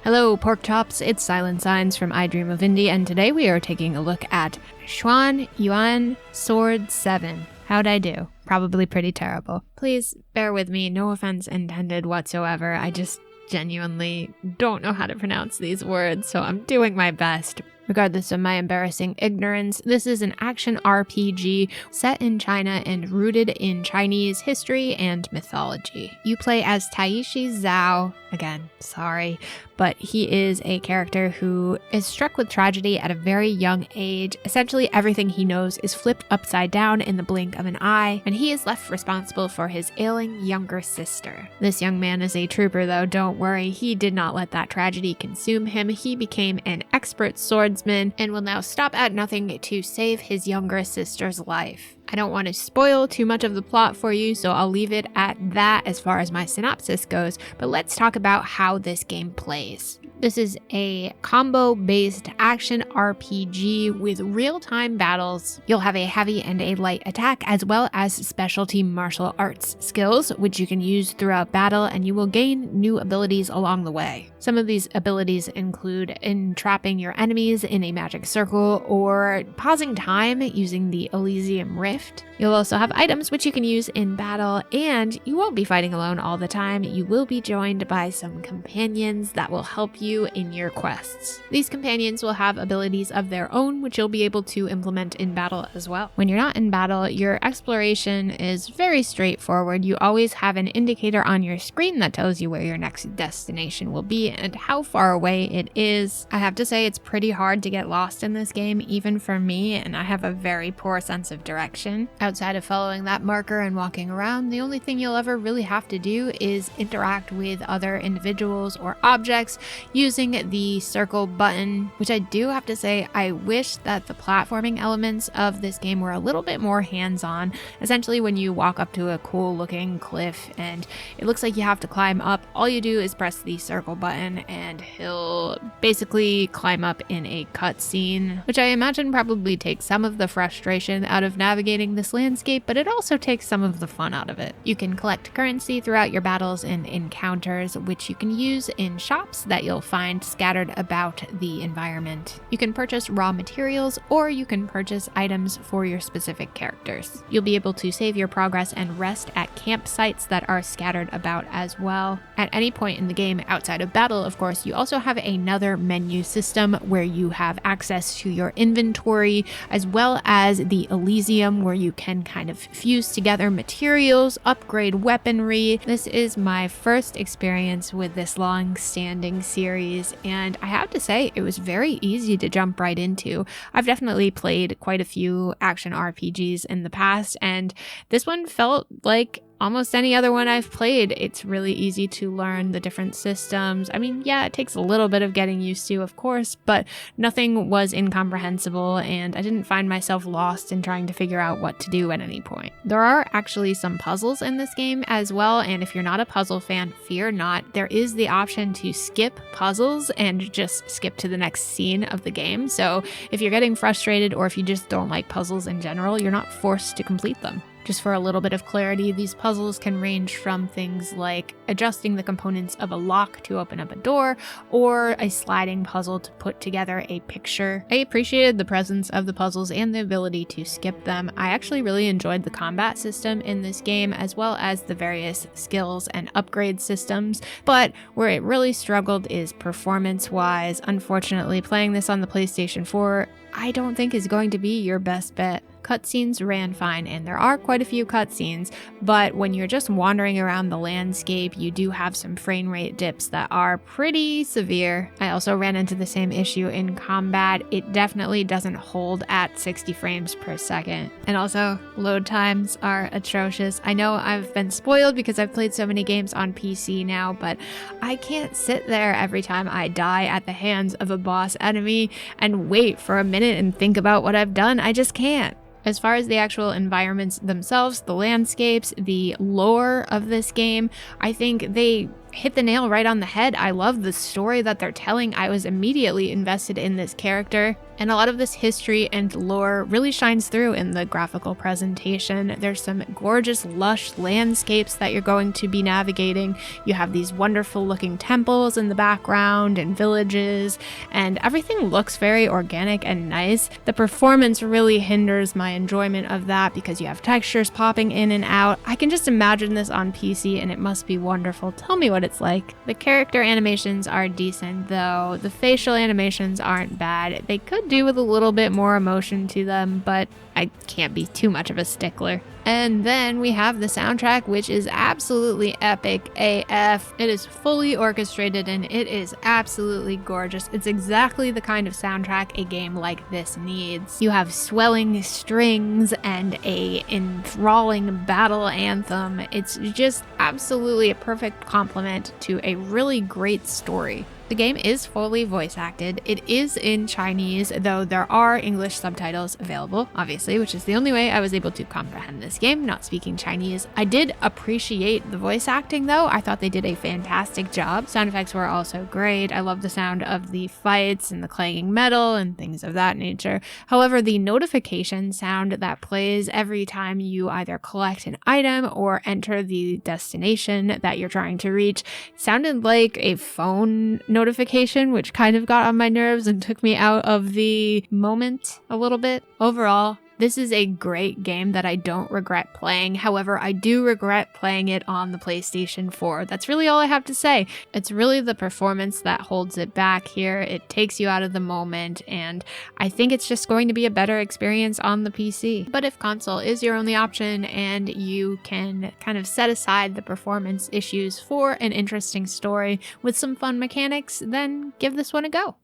Hello, pork chops, it's Silent Signs from I Dream of Indie, and today we are taking a look at Xuan Yuan Sword 7. How'd I do? Probably pretty terrible. Please bear with me, no offense intended whatsoever. I just genuinely don't know how to pronounce these words, so I'm doing my best. Regardless of my embarrassing ignorance, this is an action RPG set in China and rooted in Chinese history and mythology. You play as Taishi Zhao, again, sorry, but he is a character who is struck with tragedy at a very young age. Essentially, everything he knows is flipped upside down in the blink of an eye, and he is left responsible for his ailing younger sister. This young man is a trooper, though, don't worry, he did not let that tragedy consume him. He became an expert swordsman and will now stop at nothing to save his younger sister's life. I don't want to spoil too much of the plot for you, so I'll leave it at that as far as my synopsis goes, but let's talk about how this game plays. This is a combo-based action RPG with real-time battles. You'll have a heavy and a light attack, as well as specialty martial arts skills, which you can use throughout battle, and you will gain new abilities along the way. Some of these abilities include entrapping your enemies in a magic circle, or pausing time using the Elysium Rift. You'll also have items which you can use in battle, and you won't be fighting alone all the time. You will be joined by some companions that will help you in your quests. These companions will have abilities of their own, which you'll be able to implement in battle as well. When you're not in battle, your exploration is very straightforward. You always have an indicator on your screen that tells you where your next destination will be and how far away it is. I have to say it's pretty hard to get lost in this game, even for me, and I have a very poor sense of direction. Outside of following that marker and walking around, the only thing you'll ever really have to do is interact with other individuals or objects using the circle button, which I do have to say, I wish that the platforming elements of this game were a little bit more hands-on. Essentially, when you walk up to a cool looking cliff and it looks like you have to climb up, all you do is press the circle button and he'll basically climb up in a cutscene, which I imagine probably takes some of the frustration out of navigating this landscape, but it also takes some of the fun out of it. You can collect currency throughout your battles and encounters, which you can use in shops that you'll find scattered about the environment. You can purchase raw materials, or you can purchase items for your specific characters. You'll be able to save your progress and rest at campsites that are scattered about as well. At any point in the game outside of battle, of course, you also have another menu system where you have access to your inventory, as well as the Elysium, where you can kind of fuse together materials, upgrade weaponry. This is my first experience with this long-standing series, and I have to say it was very easy to jump right into. I've definitely played quite a few action RPGs in the past, and this one felt like almost any other one I've played. It's really easy to learn the different systems. I mean, yeah, it takes a little bit of getting used to, of course, but nothing was incomprehensible, and I didn't find myself lost in trying to figure out what to do at any point. There are actually some puzzles in this game as well, and if you're not a puzzle fan, fear not. There is the option to skip puzzles and just skip to the next scene of the game. So if you're getting frustrated, or if you just don't like puzzles in general, you're not forced to complete them. Just for a little bit of clarity, these puzzles can range from things like adjusting the components of a lock to open up a door, or a sliding puzzle to put together a picture. I appreciated the presence of the puzzles and the ability to skip them. I actually really enjoyed the combat system in this game, as well as the various skills and upgrade systems, but where it really struggled is performance-wise. Unfortunately, playing this on the PlayStation 4, I don't think is going to be your best bet. Cutscenes ran fine, and there are quite a few cutscenes, but when you're just wandering around the landscape, you do have some frame rate dips that are pretty severe. I also ran into the same issue in combat. It definitely doesn't hold at 60 frames per second. And also, load times are atrocious. I know I've been spoiled because I've played so many games on PC now, but I can't sit there every time I die at the hands of a boss enemy and wait for a minute and think about what I've done. I just can't. As far as the actual environments themselves, the landscapes, the lore of this game, I think they hit the nail right on the head. I love the story that they're telling. I was immediately invested in this character, and a lot of this history and lore really shines through in the graphical presentation. There's some gorgeous, lush landscapes that you're going to be navigating. You have these wonderful looking temples in the background and villages, and everything looks very organic and nice. The performance really hinders my enjoyment of that because you have textures popping in and out. I can just imagine this on PC, and it must be wonderful. Tell me what it's like. The character animations are decent though. The facial animations aren't bad. They could do with a little bit more emotion to them, but I can't be too much of a stickler. And then we have the soundtrack, which is absolutely epic AF. It is fully orchestrated and it is absolutely gorgeous. It's exactly the kind of soundtrack a game like this needs. You have swelling strings and a enthralling battle anthem. It's just absolutely a perfect complement to a really great story. The game is fully voice acted. It is in Chinese, though there are English subtitles available, obviously, which is the only way I was able to comprehend this game, not speaking Chinese. I did appreciate the voice acting though. I thought they did a fantastic job. Sound effects were also great. I love the sound of the fights and the clanging metal and things of that nature. However, the notification sound that plays every time you either collect an item or enter the destination that you're trying to reach sounded like a phone notification, which kind of got on my nerves and took me out of the moment a little bit. Overall, this is a great game that I don't regret playing. However, I do regret playing it on the PlayStation 4. That's really all I have to say. It's really the performance that holds it back here. It takes you out of the moment, and I think it's just going to be a better experience on the PC. But if console is your only option and you can kind of set aside the performance issues for an interesting story with some fun mechanics, then give this one a go.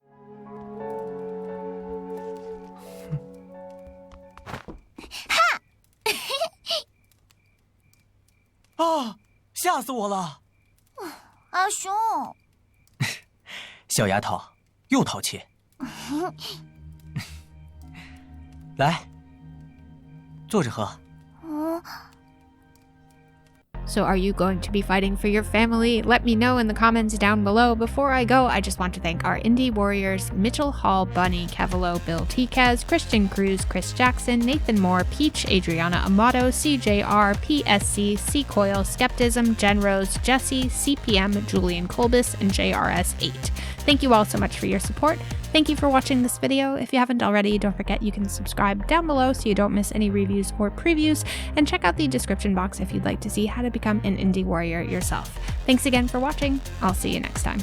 啊！吓死我了！阿雄，小丫头又淘气。来，坐着喝。 So are you going to be fighting for your family? Let me know in the comments down below. Before I go, I just want to thank our indie warriors, Mitchell Hall, Bunny, Kevalo, Bill Tikaz, Christian Cruz, Chris Jackson, Nathan Moore, Peach, Adriana Amato, CJR, PSC, C Coil, Skeptism, Jen Rose, Jesse, CPM, Julian Kolbis, and JRS8. Thank you all so much for your support. Thank you for watching this video. If you haven't already, don't forget you can subscribe down below so you don't miss any reviews or previews, and check out the description box if you'd like to see how to become an indie warrior yourself. Thanks again for watching. I'll see you next time.